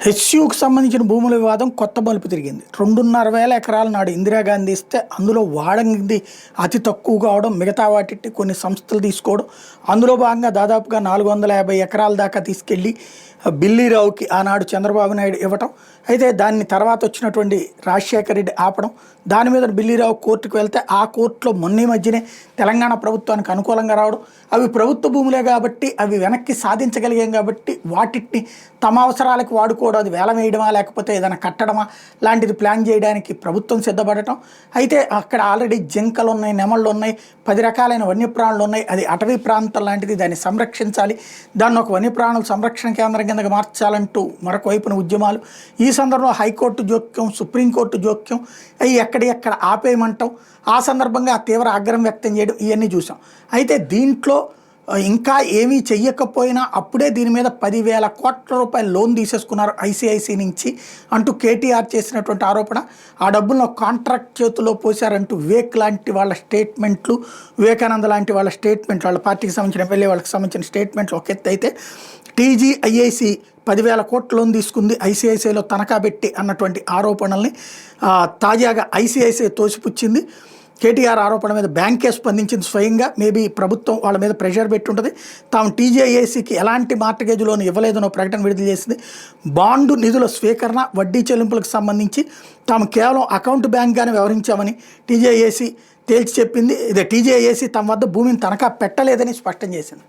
హెచ్యూకు సంబంధించిన భూముల వివాదం కొత్త మలుపు తిరిగింది. 2,500 ఎకరాల నాడు ఇందిరాగాంధీ ఇస్తే అందులో వాడంది అతి తక్కువ కావడం, మిగతా వాటిని కొన్ని సంస్థలు తీసుకోవడం, అందులో భాగంగా దాదాపుగా 450 ఎకరాల దాకా తీసుకెళ్ళి బిల్లీరావుకి ఆనాడు చంద్రబాబు నాయుడు ఇవ్వటం. అయితే దాన్ని తర్వాత వచ్చినటువంటి రాజశేఖర రెడ్డి ఆపడం, దాని మీద బిల్లీరావు కోర్టుకు వెళ్తే ఆ కోర్టులో మొన్న మధ్యనే తెలంగాణ ప్రభుత్వానికి అనుకూలంగా రావడం, అవి ప్రభుత్వ భూములే కాబట్టి అవి వెనక్కి సాధించగలిగాం కాబట్టి వాటిని తమ అవసరాలకు వాడుకోవడం, అది వేలం వేయడమా లేకపోతే ఏదైనా కట్టడమా లాంటిది ప్లాన్ చేయడానికి ప్రభుత్వం సిద్ధపడటం. అయితే అక్కడ ఆల్రెడీ జింకలు ఉన్నాయి, నెమళ్ళు ఉన్నాయి, 10 రకాలైన వన్యప్రాణులు ఉన్నాయి. అది అటవీ ప్రాంతం లాంటిది, దాన్ని సంరక్షించాలి, దాన్ని ఒక వన్యప్రాణుల సంరక్షణ కేంద్రం కిందకి మార్చాలంటూ మరొక వైపున ఉద్యమాలు. ఈ సందర్భంలో హైకోర్టు జోక్యం, సుప్రీంకోర్టు జోక్యం, అవి ఎక్కడ ఆపేయమంటాం, ఆ సందర్భంగా తీవ్ర ఆగ్రహం వ్యక్తం చేయడం, ఇవన్నీ చూసాం. అయితే దీంట్లో ఇంకా ఏమీ చెయ్యకపోయినా అప్పుడే దీని మీద 10,000 కోట్ల రూపాయల లోన్ తీసేసుకున్నారు ఐసిఐసి నుంచి అంటూ కేటీఆర్ చేసినటువంటి ఆరోపణ. ఆ డబ్బులను కాంట్రాక్ట్ చేతిలో పోశారంటూ వివేక్ లాంటి వాళ్ళ స్టేట్మెంట్లు, వివేకానంద లాంటి వాళ్ళ స్టేట్మెంట్లు, వాళ్ళ పార్టీకి సంబంధించిన ఎమ్మెల్యే వాళ్ళకి సంబంధించిన స్టేట్మెంట్లు ఒక ఎత్తు అయితే, టీజీఐఐసి 10,000 కోట్ల లోన్ తీసుకుంది ఐసిఐసిఐలో తనఖా పెట్టి అన్నటువంటి ఆరోపణల్ని తాజాగా ఐసిఐసిఐ తోసిపుచ్చింది. కేటీఆర్ ఆరోపణ మీద బ్యాంకే స్పందించింది స్వయంగా. మేబీ ప్రభుత్వం వాళ్ళ మీద ప్రెషర్ పెట్టి ఉంటుంది. తాము టీజీఐఏసీకి ఎలాంటి మార్టగేజ్ లోన్ ఇవ్వలేదనో ప్రకటన విడుదల చేసింది. బాండు నిధుల స్వీకరణ, వడ్డీ చెల్లింపులకు సంబంధించి తాము కేవలం అకౌంట్ బ్యాంక్గానే వ్యవహరించామని టీజీఐఏసీ తేల్చి చెప్పింది. టీజీఐఏసీ తమ వద్ద భూమిని తనఖా పెట్టలేదని స్పష్టం చేసింది.